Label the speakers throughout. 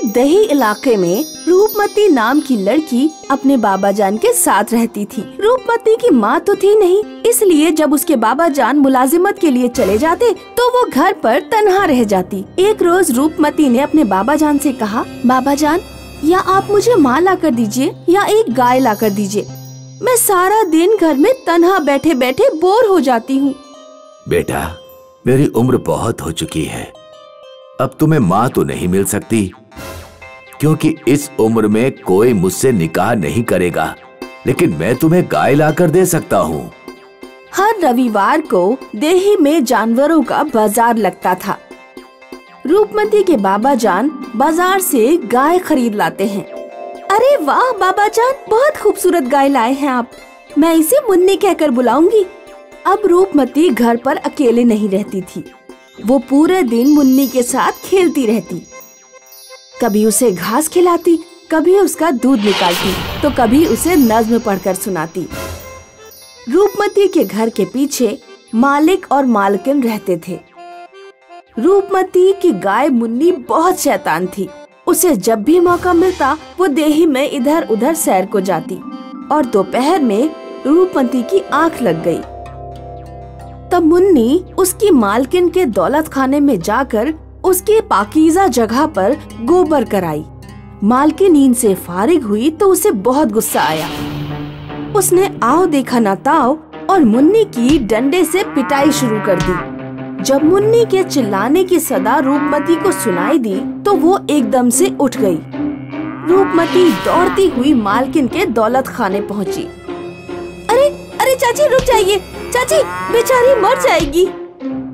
Speaker 1: दही इलाके में रूपमती नाम की लड़की अपने बाबा जान के साथ रहती थी। रूपमती की माँ तो थी नहीं, इसलिए जब उसके बाबा जान मुलाजिमत के लिए चले जाते तो वो घर पर तन्हा रह जाती। एक रोज रूपमती ने अपने बाबा जान से कहा, बाबा जान, या आप मुझे माँ ला कर दीजिए या एक गाय ला कर दीजिए। मैं सारा दिन घर में तन्हा बैठे बैठे बोर हो जाती हूँ।
Speaker 2: बेटा, मेरी उम्र बहुत हो चुकी है, अब तुम्हें माँ तो नहीं मिल सकती, क्योंकि इस उम्र में कोई मुझसे निकाह नहीं करेगा, लेकिन मैं तुम्हें गाय लाकर दे सकता हूँ।
Speaker 1: हर रविवार को देही में जानवरों का बाजार लगता था। रूपमती के बाबा जान बाजार से गाय खरीद लाते हैं। अरे वाह बाबा जान, बहुत खूबसूरत गाय लाए हैं आप, मैं इसे मुन्नी कहकर बुलाऊंगी। अब रूपमती घर पर अकेले नहीं रहती थी, वो पूरे दिन मुन्नी के साथ खेलती रहती। कभी उसे घास खिलाती, कभी उसका दूध निकालती, तो कभी उसे नज्म पढ़कर सुनाती। रूपमती के घर के पीछे मालिक और मालकिन रहते थे। रूपमती की गाय मुन्नी बहुत शैतान थी। उसे जब भी मौका मिलता वो देही में इधर उधर सैर को जाती, और दोपहर में रूपमती की आंख लग गई। तब मुन्नी उसकी मालकिन के दौलत खाने में जाकर उसकी पाकीज़ा जगह पर गोबर कराई। मालकिन नींद से फारिग हुई तो उसे बहुत गुस्सा आया। उसने आओ देखा ना ताओ और मुन्नी की डंडे से पिटाई शुरू कर दी। जब मुन्नी के चिल्लाने की सदा रूपमती को सुनाई दी तो वो एकदम से उठ गई। रूपमती दौड़ती हुई मालकिन के दौलत खाने पहुंची। अरे अरे चाची, रुक जाइए, चाची बेचारी मर जाएगी।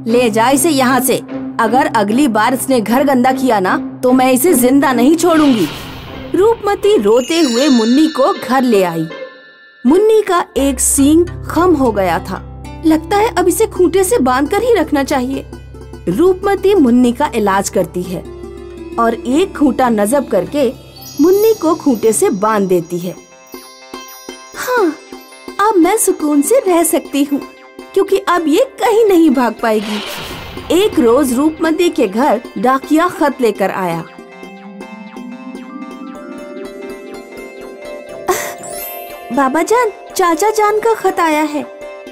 Speaker 1: ले जा इसे यहाँ से, अगर अगली बार इसने घर गंदा किया ना तो मैं इसे जिंदा नहीं छोड़ूंगी। रूपमती रोते हुए मुन्नी को घर ले आई। मुन्नी का एक सींग खम हो गया था, लगता है अब इसे खूंटे से बांधकर ही रखना चाहिए। रूपमती मुन्नी का इलाज करती है और एक खूंटा नज़ब करके मुन्नी को खूंटे से बांध देती है। हाँ, अब मैं सुकून से रह सकती हूँ, क्योंकि अब ये कहीं नहीं भाग पाएगी। एक रोज रूपमती के घर डाकिया खत लेकर आया। बाबा जान, चाचा जान का खत आया है।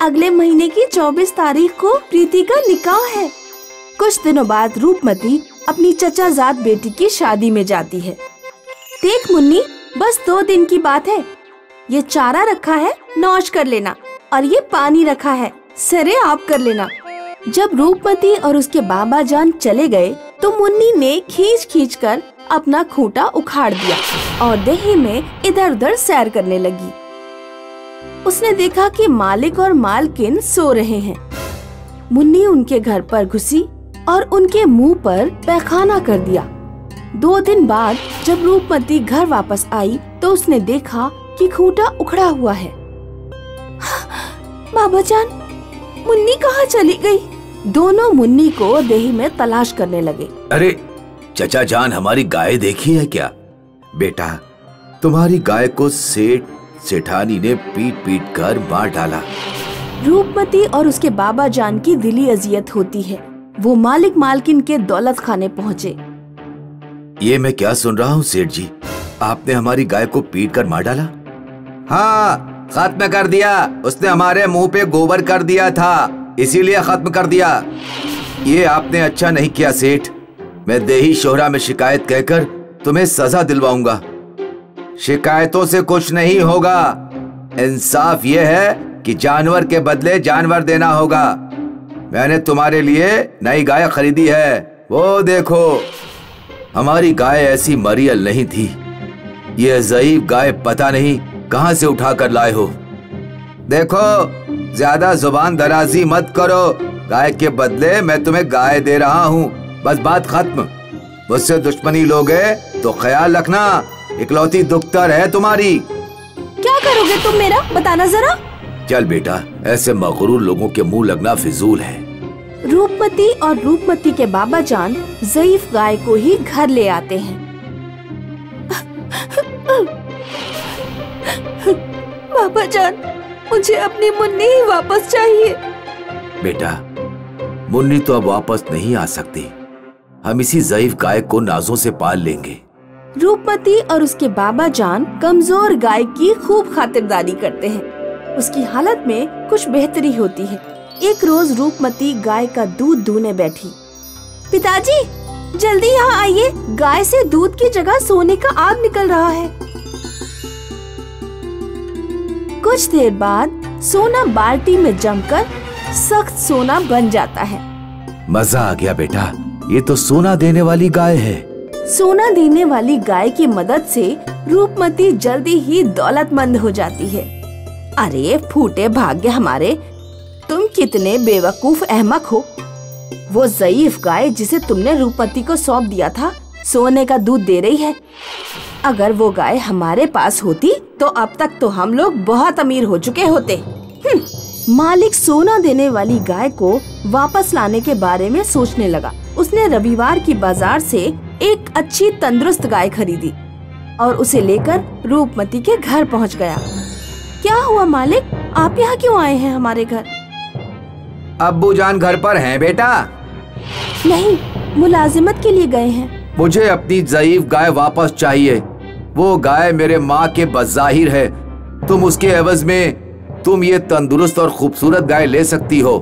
Speaker 1: अगले महीने की 24 तारीख को प्रीति का निकाह है। कुछ दिनों बाद रूपमती अपनी चचाजाद बेटी की शादी में जाती है। देख मुन्नी, बस 2 दिन की बात है। ये चारा रखा है, नौश कर लेना, और ये पानी रखा है, सरे आप कर लेना। जब रूपमती और उसके बाबा जान चले गए तो मुन्नी ने खींच खींच कर अपना खूंटा उखाड़ दिया और देही में इधर उधर सैर करने लगी। उसने देखा कि मालिक और मालकिन सो रहे हैं। मुन्नी उनके घर पर घुसी और उनके मुंह पर पैखाना कर दिया। 2 दिन बाद जब रूपमती घर वापस आई तो उसने देखा कि खूंटा उखड़ा हुआ है। बाबा जान, मुन्नी कहाँ चली गई? दोनों मुन्नी को देही में तलाश करने लगे।
Speaker 2: अरे चचा जान, हमारी गाय देखी है क्या? बेटा, तुम्हारी गाय को सेठानी ने पीट पीट कर मार डाला।
Speaker 1: रूपमती और उसके बाबा जान की दिली अजियत होती है। वो मालिक मालकिन के दौलत खाने पहुँचे।
Speaker 2: ये मैं क्या सुन रहा हूँ सेठ जी, आपने हमारी गाय को पीट कर मार डाला? हाँ, खत्म कर दिया। उसने हमारे मुंह पे गोबर कर दिया था, इसीलिए खत्म कर दिया। ये आपने अच्छा नहीं किया सेठ। मैं देही शोहरा में शिकायत कहकर तुम्हें सजा दिलवाऊंगा। शिकायतों से कुछ नहीं होगा। इंसाफ ये है कि जानवर के बदले जानवर देना होगा। मैंने तुम्हारे लिए नई गाय खरीदी है, वो देखो। हमारी गाय ऐसी मरियल नहीं थी। ये ज़ईफ गाय पता नहीं कहां से उठा कर लाए हो। देखो, ज्यादा जुबान दराजी मत करो। गाय के बदले मैं तुम्हें गाय दे रहा हूँ, बस बात खत्म। मुझसे दुश्मनी लोगे तो ख्याल रखना, इकलौती दुख्तर है तुम्हारी।
Speaker 1: क्या करोगे तुम मेरा, बताना जरा।
Speaker 2: चल बेटा, ऐसे मगरूर लोगों के मुंह लगना फिजूल है।
Speaker 1: रूपमती और रूपमती के बाबा जान ज़ईफ गाय को ही घर ले आते हैं। बाबा जान, मुझे अपनी मुन्नी ही वापस चाहिए।
Speaker 2: बेटा, मुन्नी तो अब वापस नहीं आ सकती। हम इसी ज़ईफ गाय को नाजों से पाल लेंगे।
Speaker 1: रूपमती और उसके बाबा जान कमजोर गाय की खूब खातिरदारी करते हैं। उसकी हालत में कुछ बेहतरी होती है। एक रोज रूपमती गाय का दूध दूहने बैठी। पिताजी, जल्दी यहाँ आइए, गाय से दूध की जगह सोने का आग निकल रहा है। कुछ देर बाद सोना बाल्टी में जमकर सख्त सोना बन जाता है।
Speaker 2: मजा आ गया बेटा, ये तो सोना देने वाली गाय है।
Speaker 1: सोना देने वाली गाय की मदद से रूपमती जल्दी ही दौलतमंद हो जाती है। अरे फूटे भाग्य हमारे, तुम कितने बेवकूफ अहमक हो। वो ज़ईफ गाय जिसे तुमने रूपमती को सौंप दिया था, सोने का दूध दे रही है। अगर वो गाय हमारे पास होती तो अब तक तो हम लोग बहुत अमीर हो चुके होते। मालिक सोना देने वाली गाय को वापस लाने के बारे में सोचने लगा। उसने रविवार की बाजार से एक अच्छी तंदुरुस्त गाय खरीदी और उसे लेकर रूपमती के घर पहुंच गया। क्या हुआ मालिक, आप यहाँ क्यों आए हैं हमारे घर?
Speaker 2: अब्बू जान घर पर हैं बेटा?
Speaker 1: नहीं, मुलाजिमत के लिए गए हैं।
Speaker 2: मुझे अपनी ज़ईफ गाय वापस चाहिए। वो गाय मेरे माँ के बज़ाहिर है। तुम उसके एवज में तुम ये तंदुरुस्त और खूबसूरत गाय ले सकती हो।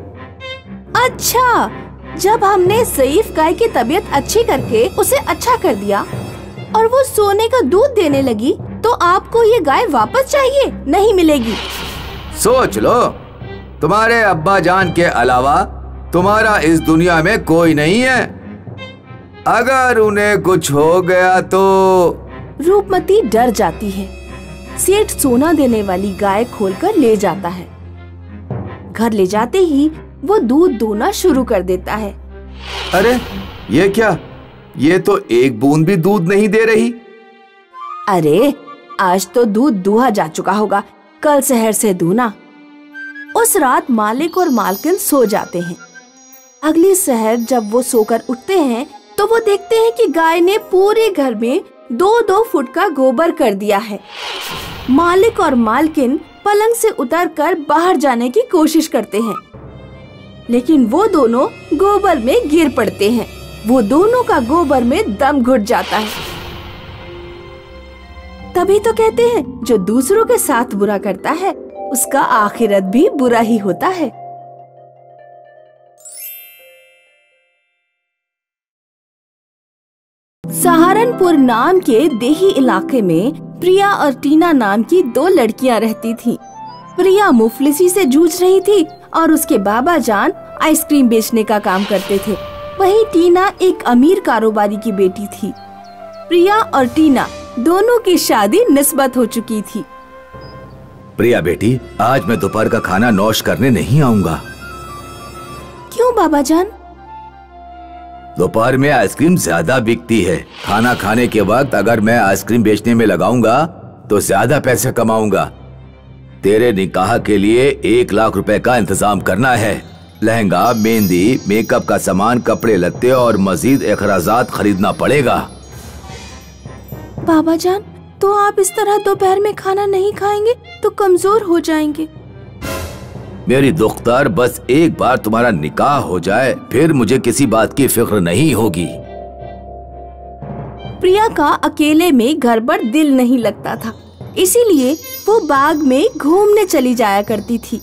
Speaker 1: अच्छा, जब हमने ज़ईफ गाय की तबीयत अच्छी करके उसे अच्छा कर दिया और वो सोने का दूध देने लगी, तो आपको ये गाय वापस चाहिए? नहीं मिलेगी।
Speaker 2: सोच लो, तुम्हारे अब्बा जान के अलावा तुम्हारा इस दुनिया में कोई नहीं है। अगर उन्हें कुछ हो गया तो।
Speaker 1: रूपमती डर जाती है। सेठ सोना देने वाली गाय खोलकर ले जाता है। घर ले जाते ही वो दूध दूहना शुरू कर देता है।
Speaker 2: अरे ये क्या, ये तो एक बूंद भी दूध नहीं दे रही।
Speaker 1: अरे आज तो दूध दूहा जा चुका होगा, कल शहर से दूना। उस रात मालिक और मालकिन सो जाते हैं। अगली शहर जब वो सोकर उठते हैं तो वो देखते हैं कि गाय ने पूरे घर में 2-2 फुट का गोबर कर दिया है। मालिक और मालकिन पलंग से उतरकर बाहर जाने की कोशिश करते हैं, लेकिन वो दोनों गोबर में गिर पड़ते हैं। वो दोनों का गोबर में दम घुट जाता है। तभी तो कहते हैं, जो दूसरों के साथ बुरा करता है उसका आखिरत भी बुरा ही होता है। सहारनपुर नाम के देही इलाके में प्रिया और टीना नाम की 2 लड़कियां रहती थीं। प्रिया मुफलिसी से जूझ रही थी और उसके बाबा जान आइसक्रीम बेचने का काम करते थे। वहीं टीना एक अमीर कारोबारी की बेटी थी। प्रिया और टीना दोनों की शादी निस्बत हो चुकी थी।
Speaker 2: प्रिया बेटी, आज मैं दोपहर का खाना नौश करने नहीं आऊंगा।
Speaker 1: क्यों बाबा जान?
Speaker 2: दोपहर में आइसक्रीम ज्यादा बिकती है। खाना खाने के वक्त अगर मैं आइसक्रीम बेचने में लगाऊंगा तो ज्यादा पैसे कमाऊंगा। तेरे निकाह के लिए 1 लाख रुपए का इंतजाम करना है। लहंगा, मेहंदी, मेकअप का सामान, कपड़े लत्ते और मजीद अखराजात खरीदना पड़ेगा।
Speaker 1: बाबा जान, तो आप इस तरह दोपहर में खाना नहीं खाएंगे तो कमजोर हो जाएंगे।
Speaker 2: मेरी दुख्तार, बस एक बार तुम्हारा निकाह हो जाए फिर मुझे किसी बात की फिक्र नहीं होगी।
Speaker 1: प्रिया का अकेले में घर पर दिल नहीं लगता था, इसीलिए वो बाग में घूमने चली जाया करती थी।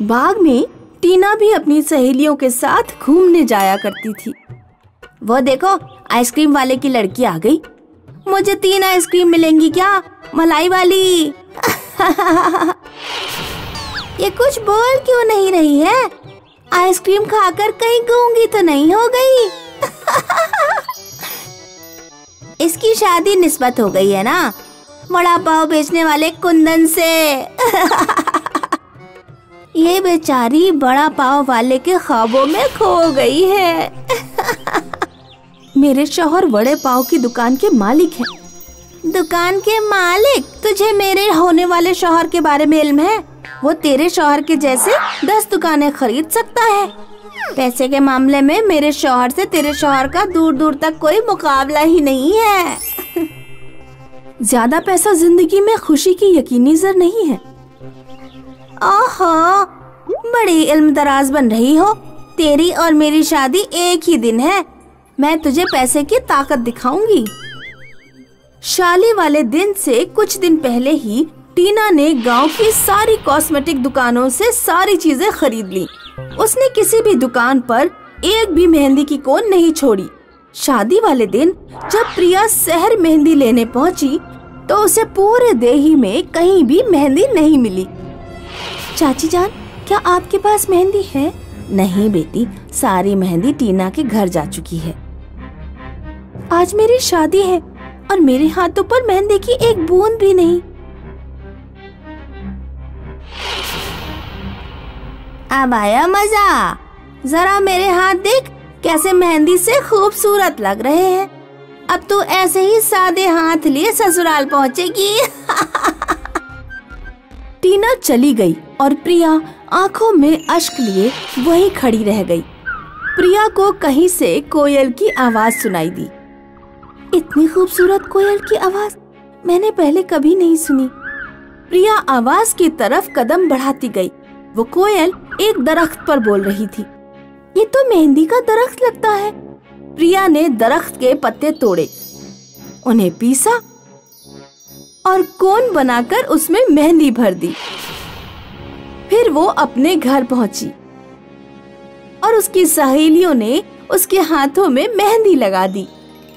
Speaker 1: बाग में टीना भी अपनी सहेलियों के साथ घूमने जाया करती थी। वो देखो, आइसक्रीम वाले की लड़की आ गई। मुझे 3 आइसक्रीम मिलेंगी क्या, मलाई वाली? ये कुछ बोल क्यों नहीं रही है? आइसक्रीम खाकर कहीं गूंगी तो नहीं हो गई? इसकी शादी निस्बत हो गई है ना वड़ा पाव बेचने वाले कुंदन से। ये बेचारी बड़ा पाव वाले के ख्वाबों में खो गई है। मेरे शौहर वड़े पाव की दुकान के मालिक हैं। दुकान के मालिक? तुझे मेरे होने वाले शौहर के बारे में इल्म है? वो तेरे शौहर के जैसे 10 दुकानें खरीद सकता है। पैसे के मामले में मेरे शौहर से तेरे शौहर का दूर दूर तक कोई मुकाबला ही नहीं है। ज्यादा पैसा जिंदगी में खुशी की यकीनी जर नहीं है। ओहो, बड़ी इल्म दराज बन रही हो। तेरी और मेरी शादी एक ही दिन है। मैं तुझे पैसे की ताकत दिखाऊंगी। शादी वाले दिन से कुछ दिन पहले ही टीना ने गांव की सारी कॉस्मेटिक दुकानों से सारी चीजें खरीद ली। उसने किसी भी दुकान पर एक भी मेहंदी की कोन नहीं छोड़ी। शादी वाले दिन जब प्रिया शहर मेहंदी लेने पहुंची तो उसे पूरे देही में कहीं भी मेहंदी नहीं मिली। चाची जान, क्या आपके पास मेहंदी है? नहीं बेटी, सारी मेहंदी टीना के घर जा चुकी है। आज मेरी शादी है और मेरे हाथों पर मेहंदी की एक बूंद भी नहीं। अब आया मजा। जरा मेरे हाथ देख, कैसे मेहंदी से खूबसूरत लग रहे हैं। अब तो ऐसे ही सादे हाथ लिए ससुराल पहुंचेगी। टीना चली गई और प्रिया आंखों में अश्क लिए वहीं खड़ी रह गई। प्रिया को कहीं से कोयल की आवाज सुनाई दी। इतनी खूबसूरत कोयल की आवाज मैंने पहले कभी नहीं सुनी। प्रिया आवाज की तरफ कदम बढ़ाती गई। वो कोयल एक दरख्त पर बोल रही थी। ये तो मेहंदी का दरख्त लगता है। प्रिया ने दरख्त के पत्ते तोड़े, उन्हें पीसा और कोन बनाकर उसमें मेहंदी भर दी। फिर वो अपने घर पहुंची और उसकी सहेलियों ने उसके हाथों में मेहंदी लगा दी।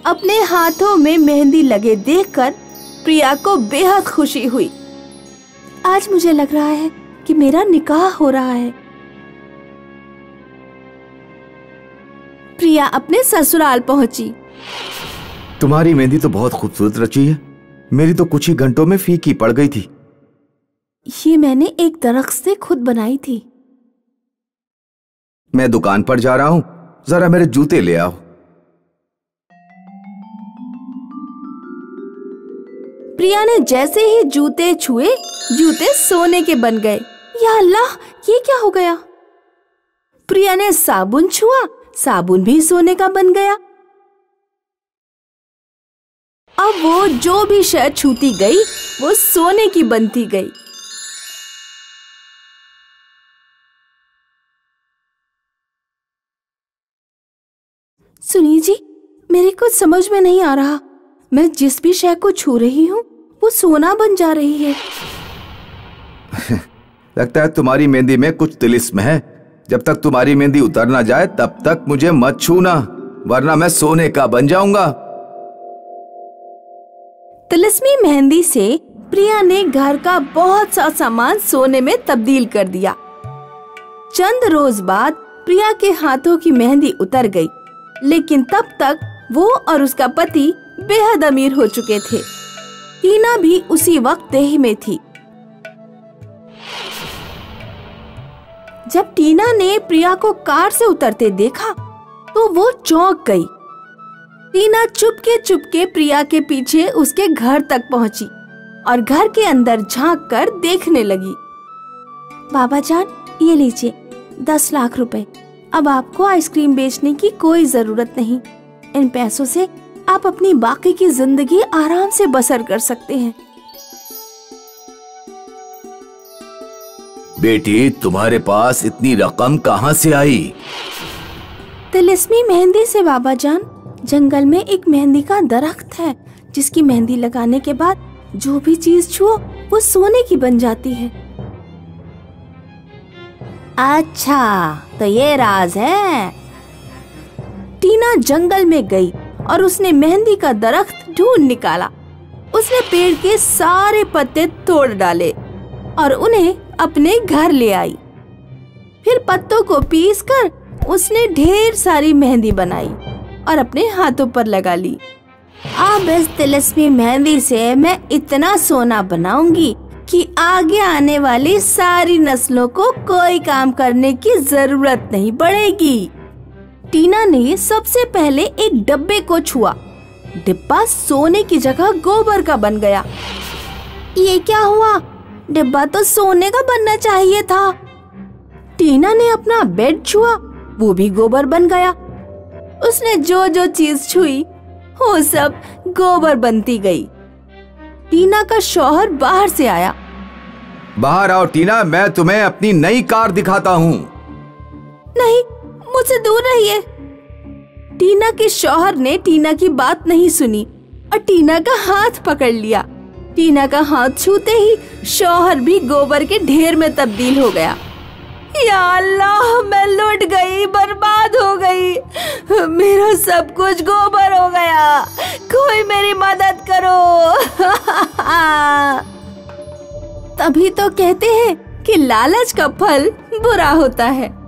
Speaker 1: अपने हाथों में मेहंदी लगे देखकर प्रिया को बेहद खुशी हुई। आज मुझे लग रहा है कि मेरा निकाह हो रहा है। प्रिया अपने ससुराल पहुंची।
Speaker 2: तुम्हारी मेहंदी तो बहुत खूबसूरत रची है। मेरी तो कुछ ही घंटों में फीकी पड़ गई थी।
Speaker 1: ये मैंने एक दरख्त से खुद बनाई थी।
Speaker 2: मैं दुकान पर जा रहा हूँ, जरा मेरे जूते ले आओ।
Speaker 1: प्रिया ने जैसे ही जूते छुए, जूते सोने के बन गए। या अल्लाह, ये क्या हो गया? प्रिया ने साबुन छुआ, साबुन भी सोने का बन गया। अब वो जो भी शय छूती गई वो सोने की बनती गई। सुनिए जी, मेरे कुछ समझ में नहीं आ रहा। मैं जिस भी शय को छू रही हूँ वो सोना बन जा रही है।
Speaker 2: लगता है तुम्हारी मेहंदी में कुछ तिलिस्म है। जब तक तुम्हारी मेहंदी उतर ना जाए तब तक मुझे मत छूना, वरना मैं सोने का बन जाऊंगा।
Speaker 1: तिलिस्मी मेहंदी से प्रिया ने घर का बहुत सा सामान सोने में तब्दील कर दिया। चंद रोज बाद प्रिया के हाथों की मेहंदी उतर गई, लेकिन तब तक वो और उसका पति बेहद अमीर हो चुके थे। टीना भी उसी वक्त देह में थी। जब टीना ने प्रिया को कार से उतरते देखा तो वो चौंक गई। टीना चुपके प्रिया के पीछे उसके घर तक पहुंची और घर के अंदर झांक कर देखने लगी। बाबा जान, ये लीजिए 10 लाख रुपए। अब आपको आइसक्रीम बेचने की कोई जरूरत नहीं। इन पैसों से आप अपनी बाकी की जिंदगी आराम से बसर कर सकते हैं।
Speaker 2: बेटी, तुम्हारे पास इतनी रकम कहाँ से आई?
Speaker 1: तिलिस्मी मेहंदी से बाबा जान। जंगल में एक मेहंदी का दरख्त है जिसकी मेहंदी लगाने के बाद जो भी चीज छुओ वो सोने की बन जाती है। अच्छा, तो ये राज है। टीना जंगल में गई और उसने मेहंदी का दरख्त ढूंढ निकाला। उसने पेड़ के सारे पत्ते तोड़ डाले और उन्हें अपने घर ले आई। फिर पत्तों को पीसकर उसने ढेर सारी मेहंदी बनाई और अपने हाथों पर लगा ली। अब इस तिलिस्मी मेहंदी से मैं इतना सोना बनाऊंगी कि आगे आने वाली सारी नस्लों को कोई काम करने की जरूरत नहीं पड़ेगी। टीना ने सबसे पहले एक डब्बे को छुआ। डिब्बा सोने की जगह गोबर का बन गया। ये क्या हुआ? डिब्बा तो सोने का बनना चाहिए था। टीना ने अपना बेड छुआ, वो भी गोबर बन गया। उसने जो जो चीज छुई वो सब गोबर बनती गई। टीना का शौहर बाहर से आया।
Speaker 2: बाहर आओ टीना, मैं तुम्हें अपनी नई कार दिखाता हूँ।
Speaker 1: नहीं, मुझसे दूर रहिए। टीना के शौहर ने टीना की बात नहीं सुनी और टीना का हाथ पकड़ लिया। टीना का हाथ छूते ही शौहर भी गोबर के ढेर में तब्दील हो गया। या अल्लाह, मैं लुट गई, बर्बाद हो गई, मेरा सब कुछ गोबर हो गया, कोई मेरी मदद करो। तभी तो कहते हैं कि लालच का फल बुरा होता है।